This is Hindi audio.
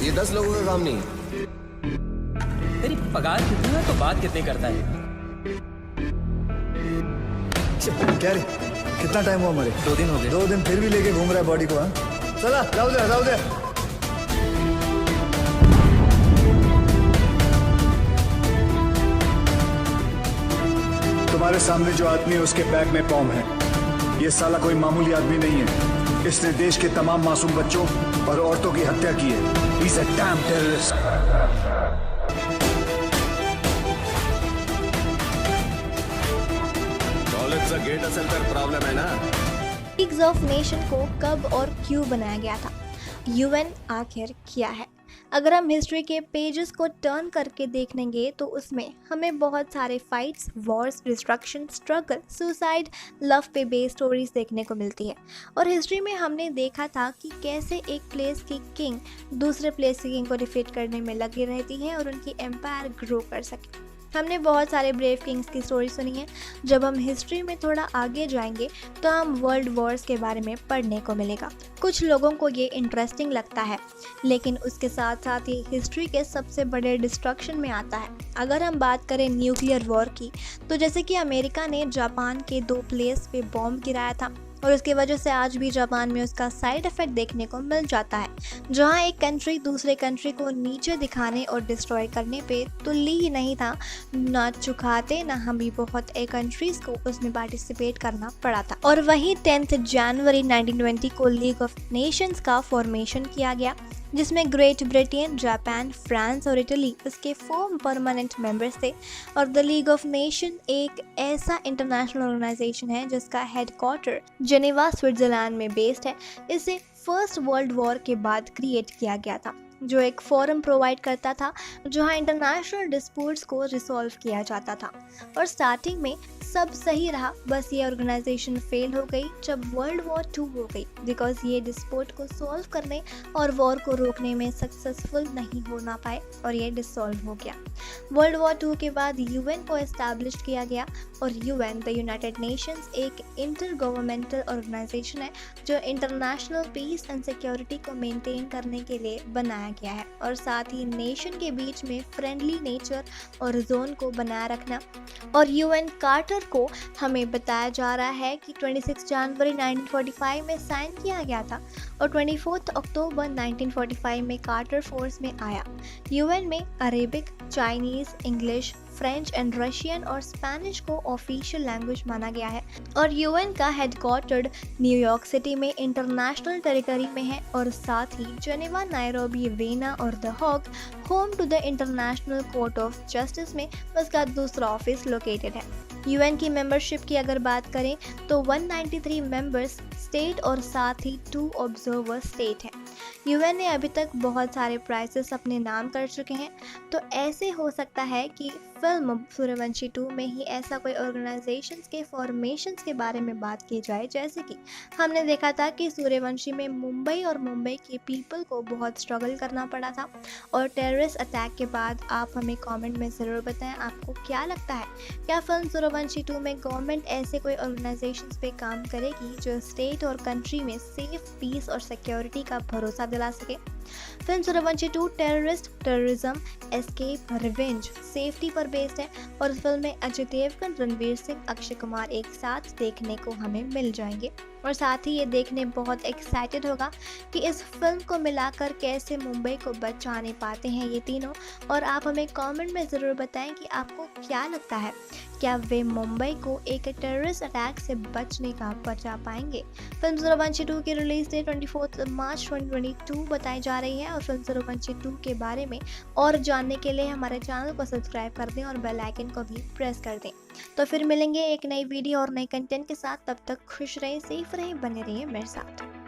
ये 10 लोगों का काम नहीं। तेरी पगार कितनी है तो बात कितनी करता है? क्या रे, कितना टाइम हुआ मरे? 2 दिन हो गए। 2 दिन फिर भी लेके घूम रहा है बॉडी को। हाँ चला, जाओ दे। तुम्हारे सामने जो आदमी है उसके बैग में बॉम्ब है। ये साला कोई मामूली आदमी नहीं है। इसने देश के तमाम मासूम बच्चों और औरतों की हत्या की है। He's a damn terrorist. College का गेट असल पर प्रॉब्लम है ना। लीग्स ऑफ नेशन को कब और क्यों बनाया गया था? यूएन आखिर क्या है? अगर हम हिस्ट्री के पेजेस को टर्न करके देखेंगे तो उसमें हमें बहुत सारे fights, Wars, destruction, struggle, suicide, love पे बेस्ड स्टोरीज देखने को मिलती है। और हिस्ट्री में हमने देखा था कि कैसे एक प्लेस की किंग दूसरे प्लेस की किंग को डिफीट करने में लगी रहती है और उनकी एम्पायर ग्रो कर सके। हमने बहुत सारे ब्रेव किंग्स की स्टोरी सुनी है। जब हम हिस्ट्री में थोड़ा आगे जाएंगे तो हम वर्ल्ड वॉर्स के बारे में पढ़ने को मिलेगा। कुछ लोगों को ये इंटरेस्टिंग लगता है, लेकिन उसके साथ साथ ही हिस्ट्री के सबसे बड़े डिस्ट्रक्शन में आता है। अगर हम बात करें न्यूक्लियर वॉर की, तो जैसे कि अमेरिका ने जापान के 2 प्लेस पे बॉम्ब गिराया था और उसकी वजह से आज भी जापान में उसका साइड इफेक्ट देखने को मिल जाता है, जहां एक कंट्री दूसरे कंट्री को नीचे दिखाने और डिस्ट्रॉय करने पे तुल्ली ही नहीं था, ना चुकाते ना हम भी बहुत कंट्रीज को उसमें पार्टिसिपेट करना पड़ा था। और वहीं 10 जनवरी 1920 को लीग ऑफ नेशंस का फॉर्मेशन किया गया, जिसमें ग्रेट ब्रिटेन, जापान, फ्रांस और इटली इसके फर्म परमानेंट मेंबर्स थे। और द लीग ऑफ नेशन एक ऐसा इंटरनेशनल ऑर्गेनाइजेशन है जिसका हेडक्वार्टर जेनेवा, स्विट्जरलैंड में बेस्ड है। इसे फर्स्ट वर्ल्ड वॉर के बाद क्रिएट किया गया था, जो एक फोरम प्रोवाइड करता था जहां इंटरनेशनल डिस्प्यूट्स को रिसॉल्व किया जाता था। और स्टार्टिंग में सब सही रहा, बस ये ऑर्गेनाइजेशन फेल हो गई जब वर्ल्ड वॉर 2 हो गई, बिकॉज ये डिस्प्यूट को सॉल्व करने और वॉर को रोकने में सक्सेसफुल नहीं होना पाए और ये डिसॉल्व हो गया। वर्ल्ड वॉर 2 के बाद यूएन को एस्टैब्लिश किया गया और यूएन द यूनाइटेड नेशंस एक इंटर गवर्नमेंटल ऑर्गेनाइजेशन है जो इंटरनेशनल पीस एंड सिक्योरिटी को मेंटेन करने के लिए बनाया गया है और साथ ही नेशन के बीच में फ्रेंडली नेचर और जोन को बनाए रखना। और यूएन कार्टर को हमें बताया जा रहा है कि 26 जनवरी 1945 में साइन किया गया था और 24 अक्टूबर 1945 में कार्टर फोर्स में आया। यूएन में Arabic, Chinese, English, French and Russian और स्पेनिश को ऑफिशियल लैंग्वेज माना गया है। और यूएन का हेडक्वार्टर्ड न्यूयॉर्क सिटी में इंटरनेशनल टेरिटरी में है और साथ ही जेनेवा, नायरोबी, वेना और the Hague home to the International Court of Justice में उसका दूसरा ऑफिस लोकेटेड है। यूएन की मेंबरशिप की अगर बात करें तो 193 मेंबर्स स्टेट और साथ ही 2 ऑब्जर्वर स्टेट हैं। यूएन ने अभी तक बहुत सारे प्राइजेस अपने नाम कर चुके हैं, तो ऐसे हो सकता है कि फिल्म सूर्यवंशी 2 में ही ऐसा कोई ऑर्गेनाइजेशंस के फॉर्मेशंस के बारे में बात की जाए। जैसे कि हमने देखा था कि सूर्यवंशी में मुंबई और मुंबई के पीपल को बहुत स्ट्रगल करना पड़ा था। और टेररिस्ट अटैक के बाद आप हमें कमेंट में ज़रूर बताएं आपको क्या लगता है, क्या फिल्म सूर्यवंशी 2 में गवर्नमेंट ऐसे कोई ऑर्गेनाइजेशंस पे काम करेगी जो स्टेट और कंट्री में सेफ, पीस और सिक्योरिटी का भरोसा दिला सके। Film Suryavanshi 2 terrorism, escape, revenge, safety पर बेस्ड है और इस फिल्म में अजय देवगन, रणवीर सिंह, अक्षय कुमार एक साथ देखने को हमें मिल जाएंगे। और साथ ही ये देखने बहुत एक्साइटेड होगा कि इस फिल्म को मिलाकर कैसे मुंबई को बचाने पाते हैं ये तीनों। और आप हमें कमेंट में ज़रूर बताएं कि आपको क्या लगता है, क्या वे मुंबई को एक टेररिस्ट अटैक से बचने का बचा पाएंगे। फिल्म सूर्यवंशी 2 की रिलीज डेट 24 मार्च 2022 बताई जा रही है। और फिल्म सूर्यवंशी 2 के बारे में और जानने के लिए हमारे चैनल को सब्सक्राइब कर दें और बेल आइकन को भी प्रेस कर दें। तो फिर मिलेंगे एक नई वीडियो और नए कंटेंट के साथ, तब तक खुश रहें, सेफ रहें, बने रहिए मेरे साथ।